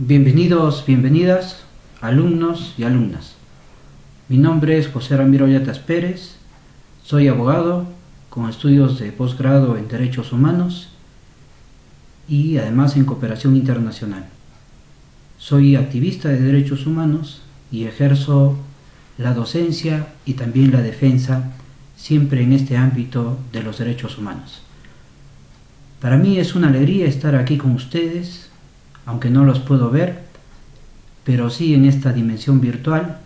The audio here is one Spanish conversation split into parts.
Bienvenidos, bienvenidas, alumnos y alumnas. Mi nombre es José Ramiro Yatas Pérez, soy abogado con estudios de posgrado en Derechos Humanos y además en Cooperación Internacional. Soy activista de derechos humanos y ejerzo la docencia y también la defensa siempre en este ámbito de los derechos humanos. Para mí es una alegría estar aquí con ustedes, aunque no los puedo ver, pero sí en esta dimensión virtual,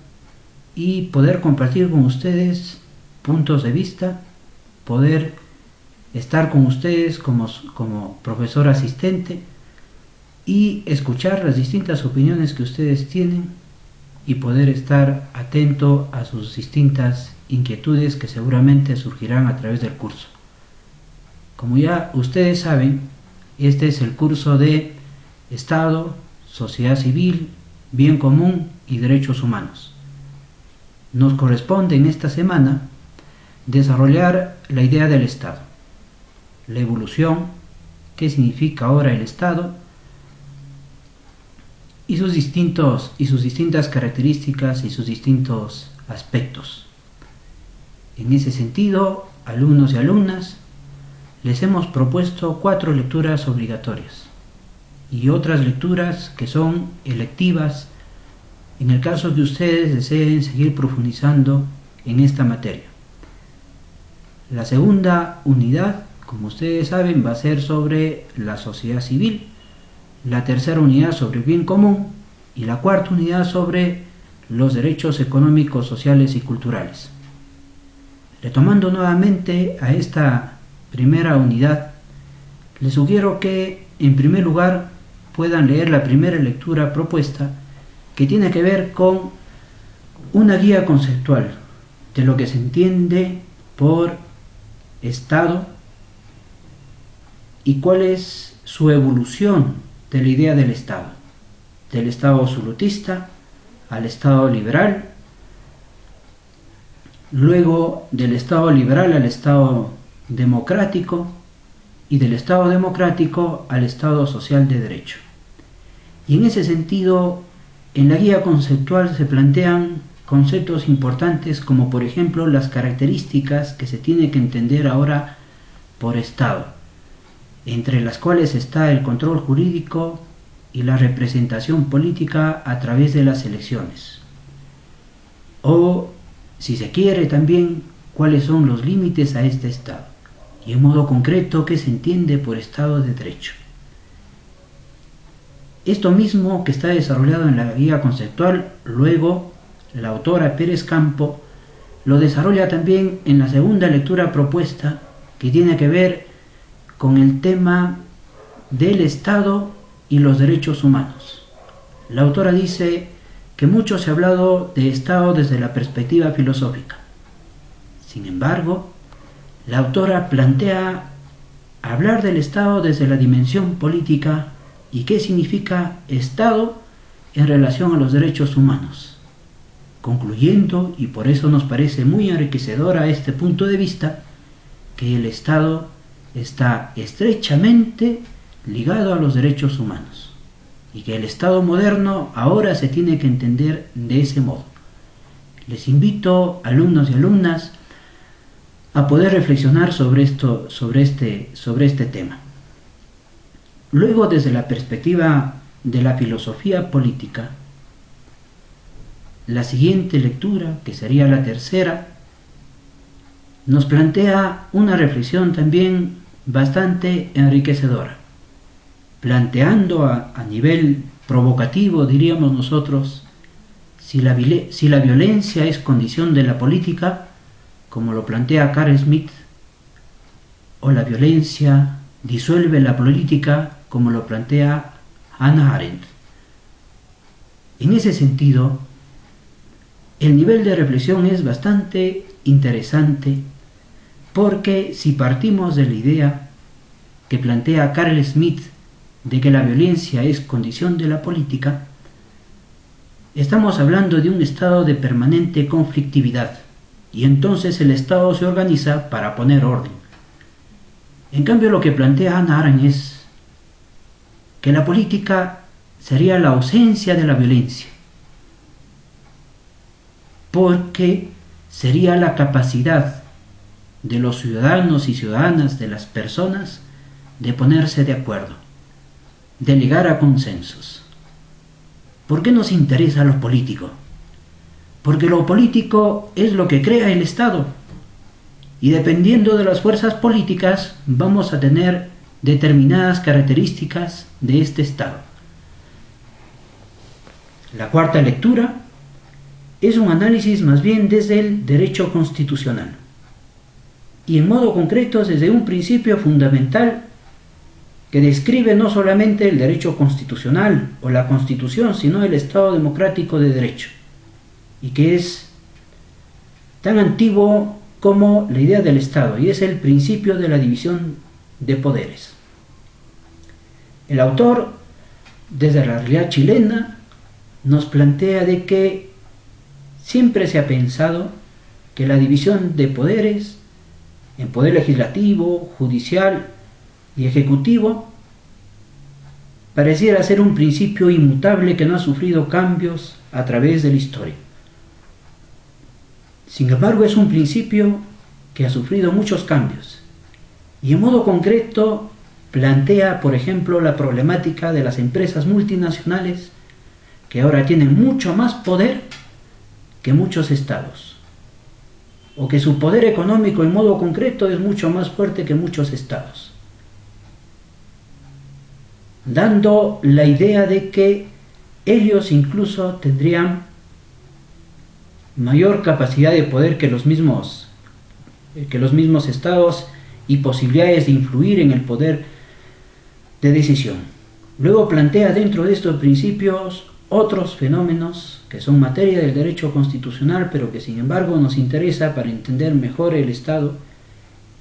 y poder compartir con ustedes puntos de vista, poder estar con ustedes como profesor asistente y escuchar las distintas opiniones que ustedes tienen y poder estar atento a sus distintas inquietudes que seguramente surgirán a través del curso. Como ya ustedes saben, este es el curso de Estado, Sociedad Civil, Bien Común y Derechos Humanos. Nos corresponde en esta semana desarrollar la idea del Estado, la evolución, qué significa ahora el Estado y sus distintas características y sus distintos aspectos. En ese sentido, alumnos y alumnas, les hemos propuesto 4 lecturas obligatorias y otras lecturas que son electivas en el caso que ustedes deseen seguir profundizando en esta materia. La segunda unidad, como ustedes saben, va a ser sobre la sociedad civil, la tercera unidad sobre el bien común y la cuarta unidad sobre los derechos económicos, sociales y culturales. Retomando nuevamente a esta primera unidad, les sugiero que en primer lugar puedan leer la primera lectura propuesta, que tiene que ver con una guía conceptual de lo que se entiende por Estado y cuál es su evolución de la idea del Estado absolutista al Estado liberal, luego del Estado liberal al Estado democrático y del Estado democrático al Estado social de derecho. Y en ese sentido, en la guía conceptual se plantean conceptos importantes como por ejemplo las características que se tiene que entender ahora por Estado, entre las cuales está el control jurídico y la representación política a través de las elecciones. O, si se quiere también, cuáles son los límites a este Estado y en modo concreto qué se entiende por Estado de Derecho. Esto mismo que está desarrollado en la guía conceptual, luego la autora Pérez Campo lo desarrolla también en la segunda lectura propuesta, que tiene que ver con el tema del Estado y los derechos humanos. La autora dice que mucho se ha hablado de Estado desde la perspectiva filosófica. Sin embargo, la autora plantea hablar del Estado desde la dimensión política y qué significa Estado en relación a los derechos humanos, concluyendo, y por eso nos parece muy enriquecedora este punto de vista, que el Estado está estrechamente ligado a los derechos humanos y que el Estado moderno ahora se tiene que entender de ese modo. Les invito, alumnos y alumnas, a poder reflexionar sobre este tema. Luego, desde la perspectiva de la filosofía política, la siguiente lectura, que sería la tercera, nos plantea una reflexión también bastante enriquecedora, planteando a nivel provocativo, diríamos nosotros, si la violencia es condición de la política, como lo plantea Carl Schmitt, o la violencia disuelve la política, como lo plantea Hannah Arendt. En ese sentido, el nivel de reflexión es bastante interesante, porque si partimos de la idea que plantea Carl Schmitt de que la violencia es condición de la política, estamos hablando de un estado de permanente conflictividad, y entonces el Estado se organiza para poner orden. En cambio, lo que plantea Hannah Arendt es que la política sería la ausencia de la violencia, porque sería la capacidad de los ciudadanos y ciudadanas, de las personas, de ponerse de acuerdo, de llegar a consensos. ¿Por qué nos interesa lo político? Porque lo político es lo que crea el Estado, y dependiendo de las fuerzas políticas vamos a tener determinadas características de este Estado. La cuarta lectura es un análisis más bien desde el derecho constitucional, y en modo concreto desde un principio fundamental que describe no solamente el derecho constitucional o la Constitución, sino el Estado democrático de derecho, y que es tan antiguo como la idea del Estado, y es el principio de la división de poderes. El autor, desde la realidad chilena, nos plantea de que siempre se ha pensado que la división de poderes en poder legislativo, judicial y ejecutivo pareciera ser un principio inmutable que no ha sufrido cambios a través de la historia. Sin embargo, es un principio que ha sufrido muchos cambios, y en modo concreto plantea, por ejemplo, la problemática de las empresas multinacionales que ahora tienen mucho más poder que muchos estados, o que su poder económico en modo concreto es mucho más fuerte que muchos estados, dando la idea de que ellos incluso tendrían mayor capacidad de poder que los mismos estados y posibilidades de influir en el poder de decisión. Luego plantea dentro de estos principios otros fenómenos que son materia del derecho constitucional, pero que sin embargo nos interesa para entender mejor el Estado,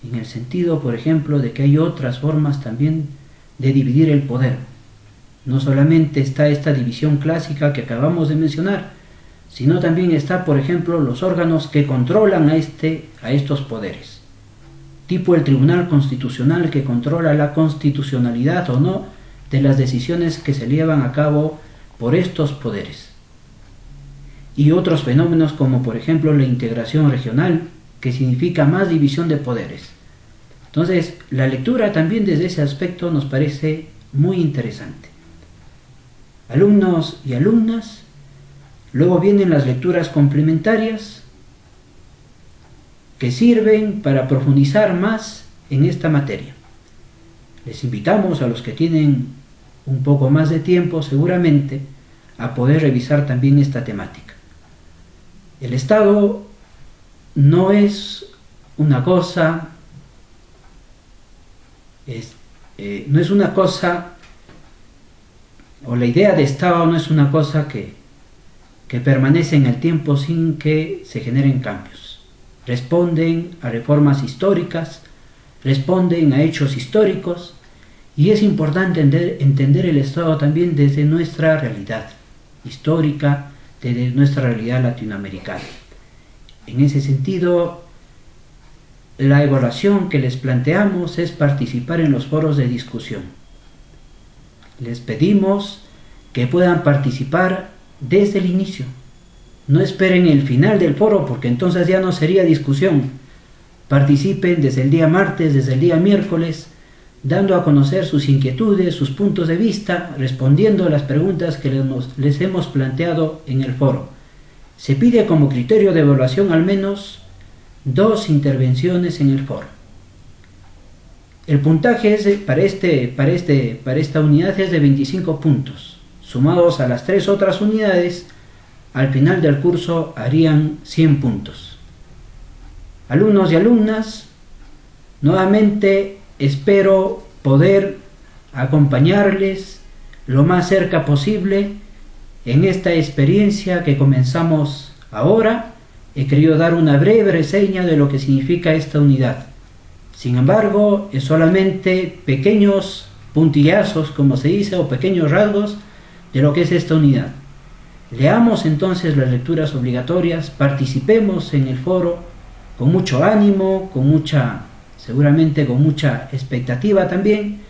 en el sentido, por ejemplo, de que hay otras formas también de dividir el poder. No solamente está esta división clásica que acabamos de mencionar, sino también está, por ejemplo, los órganos que controlan a estos poderes, tipo el Tribunal Constitucional, que controla la constitucionalidad o no de las decisiones que se llevan a cabo por estos poderes, y otros fenómenos como por ejemplo la integración regional, que significa más división de poderes. Entonces, la lectura también desde ese aspecto nos parece muy interesante. Alumnos y alumnas, luego vienen las lecturas complementarias que sirven para profundizar más en esta materia. Les invitamos a los que tienen un poco más de tiempo seguramente a poder revisar también esta temática. El Estado no es una cosa, o la idea de Estado no es una cosa que permanece en el tiempo sin que se generen cambios. Responden a reformas históricas, responden a hechos históricos, y es importante entender el Estado también desde nuestra realidad histórica, desde nuestra realidad latinoamericana. En ese sentido, la evaluación que les planteamos es participar en los foros de discusión. Les pedimos que puedan participar desde el inicio. No esperen el final del foro, porque entonces ya no sería discusión. Participen desde el día martes, desde el día miércoles, dando a conocer sus inquietudes, sus puntos de vista, respondiendo a las preguntas que les hemos planteado en el foro. Se pide como criterio de evaluación al menos 2 intervenciones en el foro. El puntaje para esta unidad es de 25 puntos, sumados a las 3 otras unidades. Al final del curso harían 100 puntos. Alumnos y alumnas, nuevamente espero poder acompañarles lo más cerca posible en esta experiencia que comenzamos ahora. He querido dar una breve reseña de lo que significa esta unidad. Sin embargo, es solamente pequeños puntillazos, como se dice, o pequeños rasgos de lo que es esta unidad. Leamos entonces las lecturas obligatorias, participemos en el foro con mucho ánimo, seguramente con mucha expectativa también,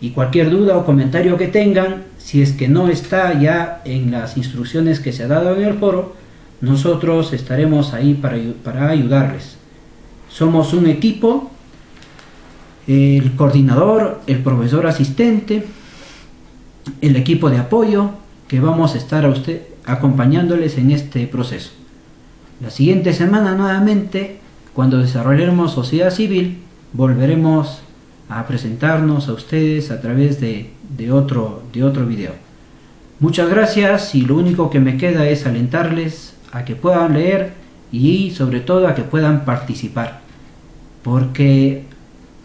Y cualquier duda o comentario que tengan, si es que no está ya en las instrucciones que se ha dado en el foro, nosotros estaremos ahí para ayudarles. Somos un equipo, el coordinador, el profesor asistente, el equipo de apoyo, que vamos a estar acompañándoles en este proceso. La siguiente semana nuevamente, cuando desarrollemos sociedad civil, volveremos a presentarnos a ustedes a través de otro video. Muchas gracias, y lo único que me queda es alentarles a que puedan leer y sobre todo a que puedan participar, porque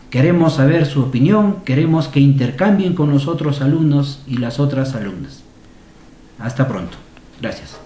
queremos saber su opinión, queremos que intercambien con los otros alumnos y las otras alumnas. Hasta pronto. Gracias.